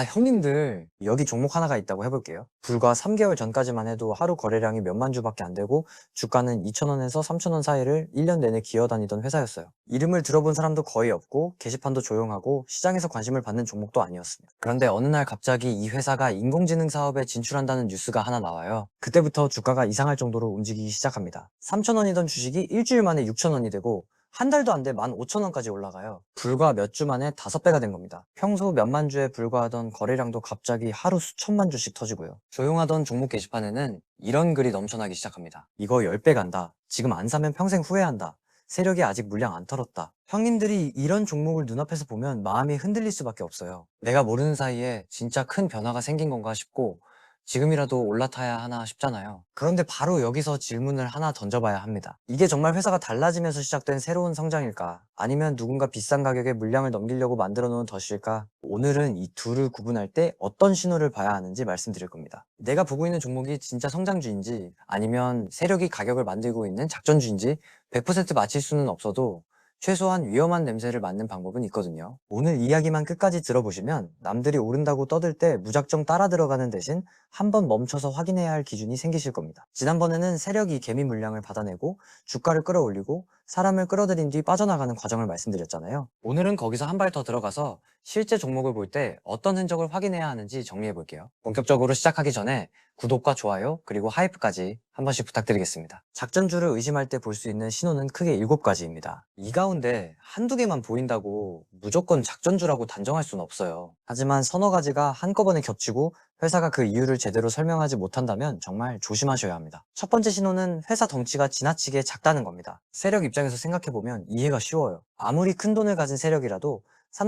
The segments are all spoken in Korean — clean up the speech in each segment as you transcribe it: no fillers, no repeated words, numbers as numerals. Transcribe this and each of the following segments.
형님들, 여기 종목 하나가 있다고 해볼게요. 불과 3개월 전까지만 해도 하루 거래량이 몇만 주밖에 안 되고 주가는 2,000원에서 3,000원 사이를 1년 내내 기어다니던 회사였어요. 이름을 들어본 사람도 거의 없고 게시판도 조용하고 시장에서 관심을 받는 종목도 아니었습니다. 그런데 어느 날 갑자기 이 회사가 인공지능 사업에 진출한다는 뉴스가 하나 나와요. 그때부터 주가가 이상할 정도로 움직이기 시작합니다. 3,000원이던 주식이 일주일 만에 6,000원이 되고 한 달도 안 돼 15,000원까지 올라가요. 불과 몇 주 만에 5배가 된 겁니다. 평소 몇만 주에 불과하던 거래량도 갑자기 하루 수천만 주씩 터지고요. 조용하던 종목 게시판에는 이런 글이 넘쳐나기 시작합니다. 이거 10배 간다. 지금 안 사면 평생 후회한다. 세력이 아직 물량 안 털었다. 형님들이 이런 종목을 눈앞에서 보면 마음이 흔들릴 수밖에 없어요. 내가 모르는 사이에 진짜 큰 변화가 생긴 건가 싶고 지금이라도 올라타야 하나 싶잖아요. 그런데 바로 여기서 질문을 하나 던져봐야 합니다. 이게 정말 회사가 달라지면서 시작된 새로운 성장일까? 아니면 누군가 비싼 가격에 물량을 넘기려고 만들어 놓은 덫일까? 오늘은 이 둘을 구분할 때 어떤 신호를 봐야 하는지 말씀드릴 겁니다. 내가 보고 있는 종목이 진짜 성장주인지 아니면 세력이 가격을 만들고 있는 작전주인지 100% 맞힐 수는 없어도 최소한 위험한 냄새를 맡는 방법은 있거든요. 오늘 이야기만 끝까지 들어보시면 남들이 오른다고 떠들 때 무작정 따라 들어가는 대신 한번 멈춰서 확인해야 할 기준이 생기실 겁니다. 지난번에는 세력이 개미 물량을 받아내고 주가를 끌어올리고 사람을 끌어들인 뒤 빠져나가는 과정을 말씀드렸잖아요. 오늘은 거기서 한 발 더 들어가서 실제 종목을 볼 때 어떤 흔적을 확인해야 하는지 정리해 볼게요. 본격적으로 시작하기 전에 구독과 좋아요 그리고 하이프까지 한 번씩 부탁드리겠습니다. 작전주를 의심할 때 볼 수 있는 신호는 크게 7가지입니다. 이 가운데 한두 개만 보인다고 무조건 작전주라고 단정할 수는 없어요. 하지만 서너 가지가 한꺼번에 겹치고 회사가 그 이유를 제대로 설명하지 못한다면 정말 조심하셔야 합니다. 첫 번째 신호는 회사 덩치가 지나치게 작다는 겁니다. 세력 입장에서 생각해보면 이해가 쉬워요. 아무리 큰 돈을 가진 세력이라도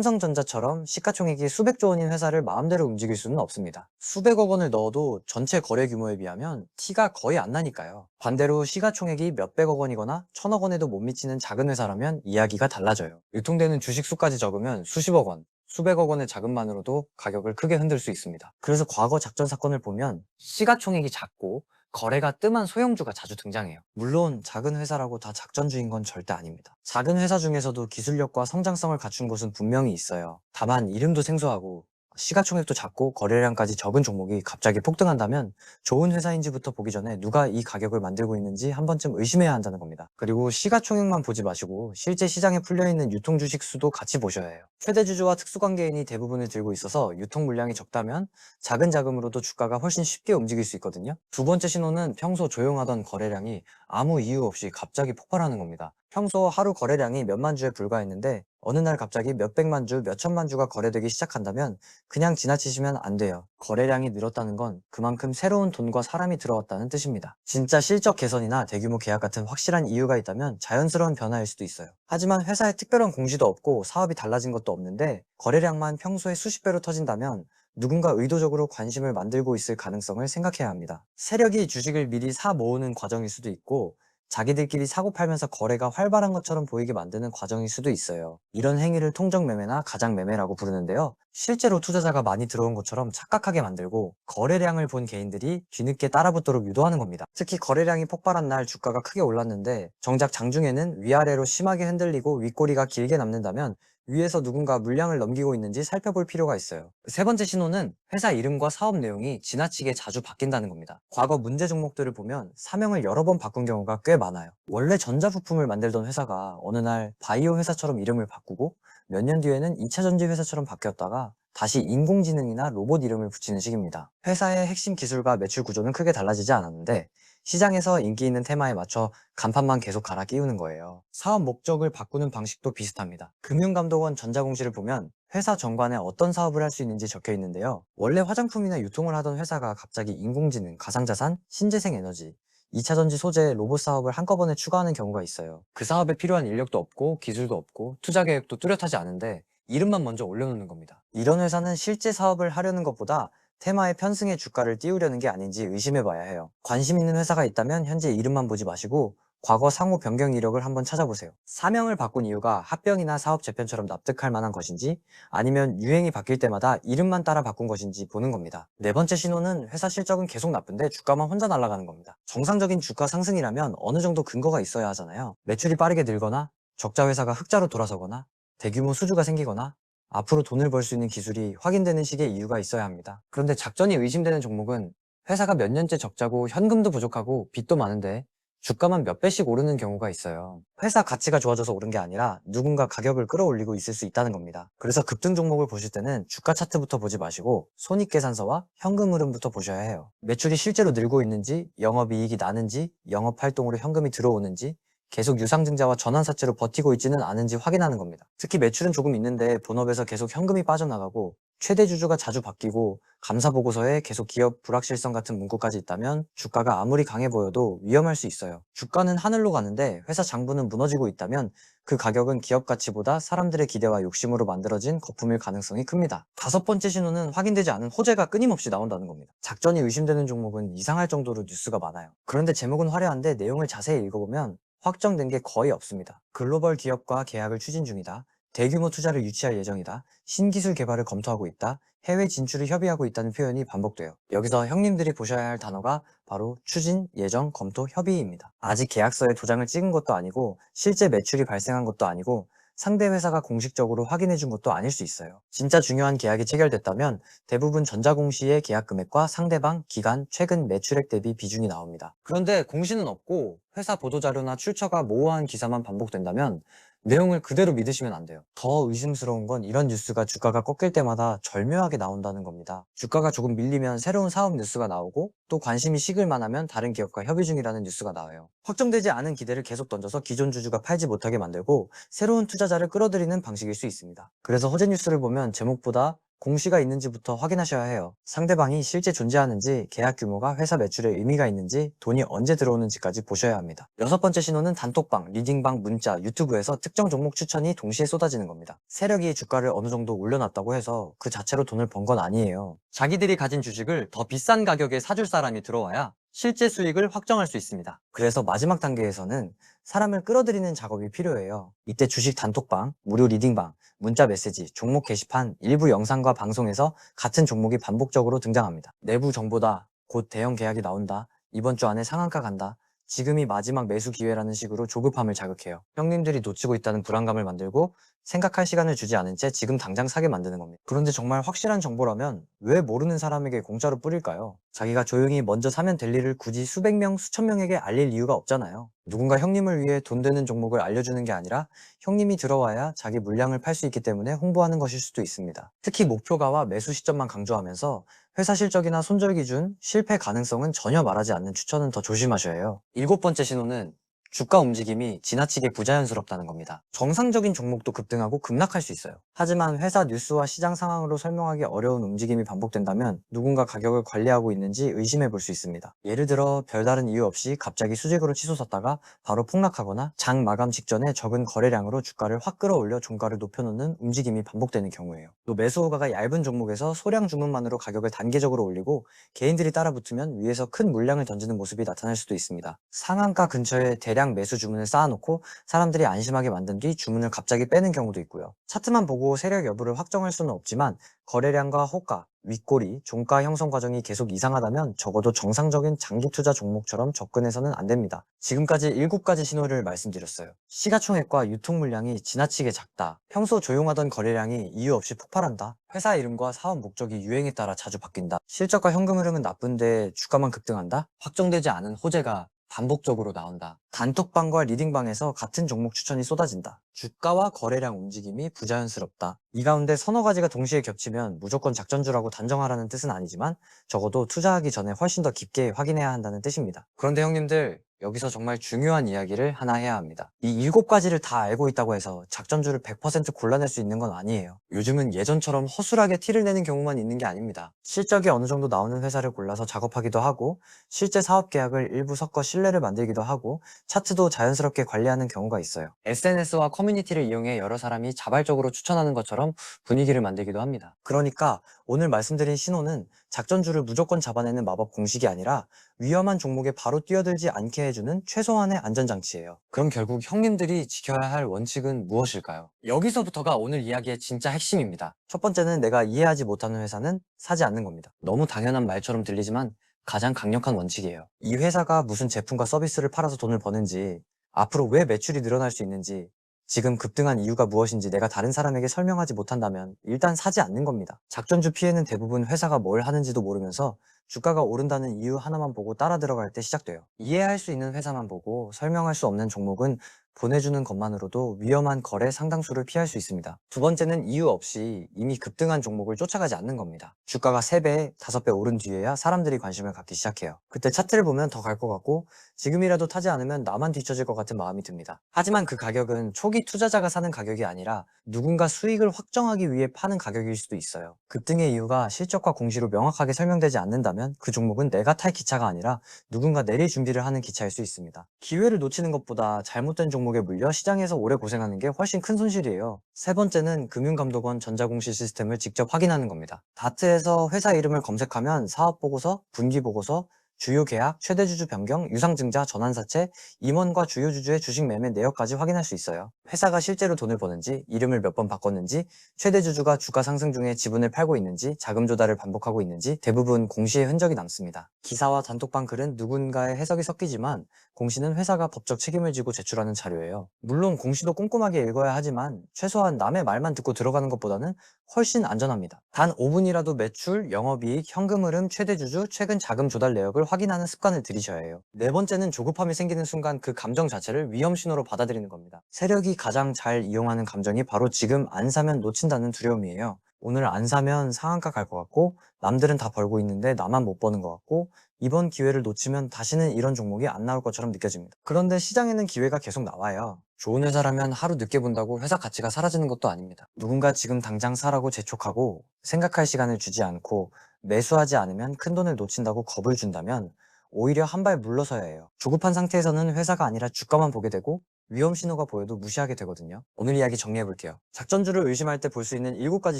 삼성전자처럼 시가총액이 수백조 원인 회사를 마음대로 움직일 수는 없습니다. 수백억 원을 넣어도 전체 거래 규모에 비하면 티가 거의 안 나니까요. 반대로 시가총액이 몇백억 원이거나 천억 원에도 못 미치는 작은 회사라면 이야기가 달라져요. 유통되는 주식 수까지 적으면 수십억 원, 수백억 원의 자금만으로도 가격을 크게 흔들 수 있습니다. 그래서 과거 작전 사건을 보면 시가총액이 작고 거래가 뜸한 소형주가 자주 등장해요. 물론 작은 회사라고 다 작전주인 건 절대 아닙니다. 작은 회사 중에서도 기술력과 성장성을 갖춘 곳은 분명히 있어요. 다만 이름도 생소하고 시가총액도 작고 거래량까지 적은 종목이 갑자기 폭등한다면 좋은 회사인지부터 보기 전에 누가 이 가격을 만들고 있는지 한 번쯤 의심해야 한다는 겁니다. 그리고 시가총액만 보지 마시고 실제 시장에 풀려있는 유통 주식 수도 같이 보셔야 해요. 최대 주주와 특수관계인이 대부분을 들고 있어서 유통 물량이 적다면 작은 자금으로도 주가가 훨씬 쉽게 움직일 수 있거든요. 두 번째 신호는 평소 조용하던 거래량이 아무 이유 없이 갑자기 폭발하는 겁니다. 평소 하루 거래량이 몇만 주에 불과했는데 어느 날 갑자기 몇백만 주, 몇천만 주가 거래되기 시작한다면 그냥 지나치시면 안 돼요. 거래량이 늘었다는 건 그만큼 새로운 돈과 사람이 들어왔다는 뜻입니다. 진짜 실적 개선이나 대규모 계약 같은 확실한 이유가 있다면 자연스러운 변화일 수도 있어요. 하지만 회사에 특별한 공시도 없고 사업이 달라진 것도 없는데 거래량만 평소에 수십 배로 터진다면 누군가 의도적으로 관심을 만들고 있을 가능성을 생각해야 합니다. 세력이 주식을 미리 사 모으는 과정일 수도 있고 자기들끼리 사고 팔면서 거래가 활발한 것처럼 보이게 만드는 과정일 수도 있어요. 이런 행위를 통정매매나 가장매매라고 부르는데요. 실제로 투자자가 많이 들어온 것처럼 착각하게 만들고 거래량을 본 개인들이 뒤늦게 따라붙도록 유도하는 겁니다. 특히 거래량이 폭발한 날 주가가 크게 올랐는데 정작 장중에는 위아래로 심하게 흔들리고 윗꼬리가 길게 남는다면 위에서 누군가 물량을 넘기고 있는지 살펴볼 필요가 있어요. 세 번째 신호는 회사 이름과 사업 내용이 지나치게 자주 바뀐다는 겁니다. 과거 문제 종목들을 보면 사명을 여러 번 바꾼 경우가 꽤 많아요. 원래 전자부품을 만들던 회사가 어느 날 바이오 회사처럼 이름을 바꾸고 몇 년 뒤에는 2차 전지 회사처럼 바뀌었다가 다시 인공지능이나 로봇 이름을 붙이는 식입니다. 회사의 핵심 기술과 매출 구조는 크게 달라지지 않았는데 시장에서 인기 있는 테마에 맞춰 간판만 계속 갈아 끼우는 거예요. 사업 목적을 바꾸는 방식도 비슷합니다. 금융감독원 전자공시를 보면 회사 정관에 어떤 사업을 할 수 있는지 적혀 있는데요. 원래 화장품이나 유통을 하던 회사가 갑자기 인공지능, 가상자산, 신재생 에너지, 2차 전지 소재, 로봇 사업을 한꺼번에 추가하는 경우가 있어요. 그 사업에 필요한 인력도 없고 기술도 없고 투자 계획도 뚜렷하지 않은데 이름만 먼저 올려놓는 겁니다. 이런 회사는 실제 사업을 하려는 것보다 테마의 편승의 주가를 띄우려는 게 아닌지 의심해봐야 해요. 관심 있는 회사가 있다면 현재 이름만 보지 마시고 과거 상호 변경 이력을 한번 찾아보세요. 사명을 바꾼 이유가 합병이나 사업 재편처럼 납득할 만한 것인지 아니면 유행이 바뀔 때마다 이름만 따라 바꾼 것인지 보는 겁니다. 네 번째 신호는 회사 실적은 계속 나쁜데 주가만 혼자 날아가는 겁니다. 정상적인 주가 상승이라면 어느 정도 근거가 있어야 하잖아요. 매출이 빠르게 늘거나 적자 회사가 흑자로 돌아서거나 대규모 수주가 생기거나 앞으로 돈을 벌 수 있는 기술이 확인되는 식의 이유가 있어야 합니다. 그런데 작전이 의심되는 종목은 회사가 몇 년째 적자고 현금도 부족하고 빚도 많은데 주가만 몇 배씩 오르는 경우가 있어요. 회사 가치가 좋아져서 오른 게 아니라 누군가 가격을 끌어올리고 있을 수 있다는 겁니다. 그래서 급등 종목을 보실 때는 주가 차트부터 보지 마시고 손익계산서와 현금 흐름부터 보셔야 해요. 매출이 실제로 늘고 있는지, 영업이익이 나는지, 영업활동으로 현금이 들어오는지, 계속 유상증자와 전환사채로 버티고 있지는 않은지 확인하는 겁니다. 특히 매출은 조금 있는데 본업에서 계속 현금이 빠져나가고 최대 주주가 자주 바뀌고 감사보고서에 계속 기업 불확실성 같은 문구까지 있다면 주가가 아무리 강해 보여도 위험할 수 있어요. 주가는 하늘로 가는데 회사 장부는 무너지고 있다면 그 가격은 기업 가치보다 사람들의 기대와 욕심으로 만들어진 거품일 가능성이 큽니다. 다섯 번째 신호는 확인되지 않은 호재가 끊임없이 나온다는 겁니다. 작전이 의심되는 종목은 이상할 정도로 뉴스가 많아요. 그런데 제목은 화려한데 내용을 자세히 읽어보면 확정된 게 거의 없습니다. 글로벌 기업과 계약을 추진 중이다. 대규모 투자를 유치할 예정이다. 신기술 개발을 검토하고 있다. 해외 진출을 협의하고 있다는 표현이 반복돼요. 여기서 형님들이 보셔야 할 단어가 바로 추진, 예정, 검토, 협의입니다. 아직 계약서에 도장을 찍은 것도 아니고 실제 매출이 발생한 것도 아니고 상대 회사가 공식적으로 확인해 준 것도 아닐 수 있어요. 진짜 중요한 계약이 체결됐다면 대부분 전자공시의 계약 금액과 상대방, 기간, 최근 매출액 대비 비중이 나옵니다. 그런데 공시는 없고 회사 보도자료나 출처가 모호한 기사만 반복된다면 내용을 그대로 믿으시면 안 돼요. 더 의심스러운 건 이런 뉴스가 주가가 꺾일 때마다 절묘하게 나온다는 겁니다. 주가가 조금 밀리면 새로운 사업 뉴스가 나오고 또 관심이 식을 만하면 다른 기업과 협의 중이라는 뉴스가 나와요. 확정되지 않은 기대를 계속 던져서 기존 주주가 팔지 못하게 만들고 새로운 투자자를 끌어들이는 방식일 수 있습니다. 그래서 호재 뉴스를 보면 제목보다 공시가 있는지부터 확인하셔야 해요. 상대방이 실제 존재하는지, 계약 규모가 회사 매출에 의미가 있는지, 돈이 언제 들어오는지까지 보셔야 합니다. 여섯 번째 신호는 단톡방, 리딩방, 문자, 유튜브에서 특정 종목 추천이 동시에 쏟아지는 겁니다. 세력이 주가를 어느 정도 올려놨다고 해서 그 자체로 돈을 번 건 아니에요. 자기들이 가진 주식을 더 비싼 가격에 사줄 사람이 들어와야 실제 수익을 확정할 수 있습니다. 그래서 마지막 단계에서는 사람을 끌어들이는 작업이 필요해요. 이때 주식 단톡방, 무료 리딩방, 문자 메시지, 종목 게시판, 일부 영상과 방송에서 같은 종목이 반복적으로 등장합니다. 내부 정보다, 곧 대형 계약이 나온다, 이번 주 안에 상한가 간다, 지금이 마지막 매수 기회라는 식으로 조급함을 자극해요. 형님들이 놓치고 있다는 불안감을 만들고 생각할 시간을 주지 않은 채 지금 당장 사게 만드는 겁니다. 그런데 정말 확실한 정보라면 왜 모르는 사람에게 공짜로 뿌릴까요? 자기가 조용히 먼저 사면 될 일을 굳이 수백 명, 수천 명에게 알릴 이유가 없잖아요. 누군가 형님을 위해 돈 되는 종목을 알려주는 게 아니라 형님이 들어와야 자기 물량을 팔 수 있기 때문에 홍보하는 것일 수도 있습니다. 특히 목표가와 매수 시점만 강조하면서 회사 실적이나 손절 기준, 실패 가능성은 전혀 말하지 않는 추천은 더 조심하셔야 해요. 일곱 번째 신호는 주가 움직임이 지나치게 부자연스럽다는 겁니다. 정상적인 종목도 급등하고 급락할 수 있어요. 하지만 회사 뉴스와 시장 상황으로 설명하기 어려운 움직임이 반복된다면 누군가 가격을 관리하고 있는지 의심해 볼 수 있습니다. 예를 들어 별다른 이유 없이 갑자기 수직으로 치솟았다가 바로 폭락하거나 장 마감 직전에 적은 거래량으로 주가를 확 끌어올려 종가를 높여놓는 움직임이 반복되는 경우예요. 또 매수 호가가 얇은 종목에서 소량 주문만으로 가격을 단계적으로 올리고 개인들이 따라붙으면 위에서 큰 물량을 던지는 모습이 나타날 수도 있습니다. 상한가 근처에 대량 매수 주문을 쌓아놓고 사람들이 안심하게 만든 뒤 주문을 갑자기 빼는 경우도 있고요. 차트만 보고 세력 여부를 확정할 수는 없지만 거래량과 호가, 윗꼬리, 종가 형성 과정이 계속 이상하다면 적어도 정상적인 장기 투자 종목처럼 접근해서는 안 됩니다. 지금까지 7가지 신호를 말씀드렸어요. 시가총액과 유통 물량이 지나치게 작다. 평소 조용하던 거래량이 이유 없이 폭발한다. 회사 이름과 사업 목적이 유행에 따라 자주 바뀐다. 실적과 현금 흐름은 나쁜데 주가만 급등한다. 확정되지 않은 호재가 반복적으로 나온다. 단톡방과 리딩방에서 같은 종목 추천이 쏟아진다. 주가와 거래량 움직임이 부자연스럽다. 이 가운데 서너 가지가 동시에 겹치면 무조건 작전주라고 단정하라는 뜻은 아니지만 적어도 투자하기 전에 훨씬 더 깊게 확인해야 한다는 뜻입니다. 그런데 형님들, 여기서 정말 중요한 이야기를 하나 해야 합니다. 이 7가지를 다 알고 있다고 해서 작전주를 100% 골라낼 수 있는 건 아니에요. 요즘은 예전처럼 허술하게 티를 내는 경우만 있는 게 아닙니다. 실적이 어느 정도 나오는 회사를 골라서 작업하기도 하고 실제 사업 계약을 일부 섞어 신뢰를 만들기도 하고 차트도 자연스럽게 관리하는 경우가 있어요. SNS와 커뮤니티를 이용해 여러 사람이 자발적으로 추천하는 것처럼 분위기를 만들기도 합니다. 그러니까 오늘 말씀드린 신호는 작전주를 무조건 잡아내는 마법 공식이 아니라 위험한 종목에 바로 뛰어들지 않게 해주는 최소한의 안전장치예요. 그럼 결국 형님들이 지켜야 할 원칙은 무엇일까요? 여기서부터가 오늘 이야기의 진짜 핵심입니다. 첫 번째는 내가 이해하지 못하는 회사는 사지 않는 겁니다. 너무 당연한 말처럼 들리지만 가장 강력한 원칙이에요. 이 회사가 무슨 제품과 서비스를 팔아서 돈을 버는지, 앞으로 왜 매출이 늘어날 수 있는지, 지금 급등한 이유가 무엇인지 내가 다른 사람에게 설명하지 못한다면 일단 사지 않는 겁니다. 작전주 피해는 대부분 회사가 뭘 하는지도 모르면서 주가가 오른다는 이유 하나만 보고 따라 들어갈 때 시작돼요. 이해할 수 있는 회사만 보고 설명할 수 없는 종목은 보내주는 것만으로도 위험한 거래 상당수를 피할 수 있습니다. 두 번째는 이유 없이 이미 급등한 종목을 쫓아가지 않는 겁니다. 주가가 3배, 5배 오른 뒤에야 사람들이 관심을 갖기 시작해요. 그때 차트를 보면 더 갈 것 같고 지금이라도 타지 않으면 나만 뒤처질 것 같은 마음이 듭니다. 하지만 그 가격은 초기 투자자가 사는 가격이 아니라 누군가 수익을 확정하기 위해 파는 가격일 수도 있어요. 급등의 이유가 실적과 공시로 명확하게 설명되지 않는다면 그 종목은 내가 탈 기차가 아니라 누군가 내릴 준비를 하는 기차일 수 있습니다. 기회를 놓치는 것보다 잘못된 종목에 물려 시장에서 오래 고생하는 게 훨씬 큰 손실이에요. 세 번째는 금융감독원 전자공시 시스템을 직접 확인하는 겁니다. 다트에서 회사 이름을 검색하면 사업보고서, 분기보고서, 주요 계약, 최대 주주 변경, 유상증자, 전환사채, 임원과 주요 주주의 주식 매매 내역까지 확인할 수 있어요. 회사가 실제로 돈을 버는지, 이름을 몇 번 바꿨는지, 최대 주주가 주가 상승 중에 지분을 팔고 있는지, 자금 조달을 반복하고 있는지 대부분 공시의 흔적이 남습니다. 기사와 단톡방 글은 누군가의 해석이 섞이지만 공시는 회사가 법적 책임을 지고 제출하는 자료예요. 물론 공시도 꼼꼼하게 읽어야 하지만 최소한 남의 말만 듣고 들어가는 것보다는 훨씬 안전합니다. 단 5분이라도 매출, 영업이익, 현금 흐름, 최대 주주, 최근 자금 조달 내역을 확인하는 습관을 들이셔야 해요. 네 번째는 조급함이 생기는 순간 그 감정 자체를 위험 신호로 받아들이는 겁니다. 세력이 가장 잘 이용하는 감정이 바로 지금 안 사면 놓친다는 두려움이에요. 오늘 안 사면 상한가 갈 것 같고 남들은 다 벌고 있는데 나만 못 버는 것 같고 이번 기회를 놓치면 다시는 이런 종목이 안 나올 것처럼 느껴집니다. 그런데 시장에는 기회가 계속 나와요. 좋은 회사라면 하루 늦게 본다고 회사 가치가 사라지는 것도 아닙니다. 누군가 지금 당장 사라고 재촉하고 생각할 시간을 주지 않고 매수하지 않으면 큰돈을 놓친다고 겁을 준다면 오히려 한 발 물러서야 해요. 조급한 상태에서는 회사가 아니라 주가만 보게 되고 위험 신호가 보여도 무시하게 되거든요. 오늘 이야기 정리해 볼게요. 작전주를 의심할 때 볼 수 있는 7가지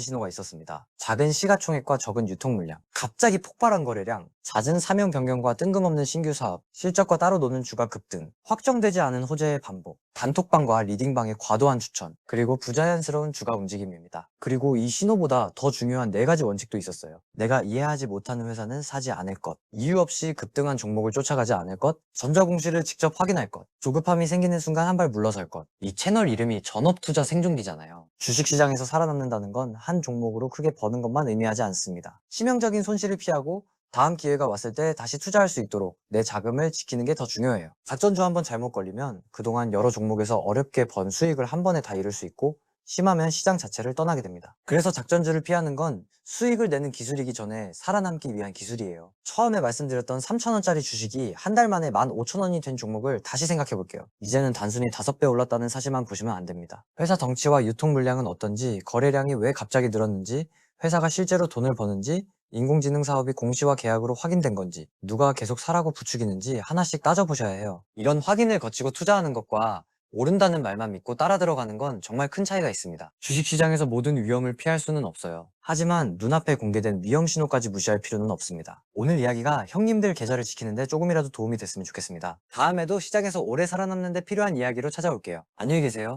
신호가 있었습니다. 작은 시가총액과 적은 유통 물량, 갑자기 폭발한 거래량, 잦은 사명 변경과 뜬금없는 신규 사업, 실적과 따로 노는 주가 급등, 확정되지 않은 호재의 반복, 단톡방과 리딩방의 과도한 추천, 그리고 부자연스러운 주가 움직임입니다. 그리고 이 신호보다 더 중요한 4가지 원칙도 있었어요. 내가 이해하지 못하는 회사는 사지 않을 것, 이유 없이 급등한 종목을 쫓아가지 않을 것, 전자공시를 직접 확인할 것, 조급함이 생기는 순간 한 발 물러설 것. 이 채널 이름이 전업투자 생존기잖아요. 주식시장에서 살아남는다는 건 한 종목으로 크게 버는 것만 의미하지 않습니다. 치명적인 손실을 피하고 다음 기회가 왔을 때 다시 투자할 수 있도록 내 자금을 지키는 게 더 중요해요. 작전주 한번 잘못 걸리면 그동안 여러 종목에서 어렵게 번 수익을 한 번에 다 잃을 수 있고 심하면 시장 자체를 떠나게 됩니다. 그래서 작전주를 피하는 건 수익을 내는 기술이기 전에 살아남기 위한 기술이에요. 처음에 말씀드렸던 3,000원짜리 주식이 한 달 만에 15,000원이 된 종목을 다시 생각해 볼게요. 이제는 단순히 5배 올랐다는 사실만 보시면 안 됩니다. 회사 덩치와 유통 물량은 어떤지, 거래량이 왜 갑자기 늘었는지, 회사가 실제로 돈을 버는지, 인공지능 사업이 공시와 계약으로 확인된 건지, 누가 계속 사라고 부추기는지 하나씩 따져보셔야 해요. 이런 확인을 거치고 투자하는 것과 오른다는 말만 믿고 따라 들어가는 건 정말 큰 차이가 있습니다. 주식시장에서 모든 위험을 피할 수는 없어요. 하지만 눈앞에 공개된 위험 신호까지 무시할 필요는 없습니다. 오늘 이야기가 형님들 계좌를 지키는데 조금이라도 도움이 됐으면 좋겠습니다. 다음에도 시장에서 오래 살아남는 데 필요한 이야기로 찾아올게요. 안녕히 계세요.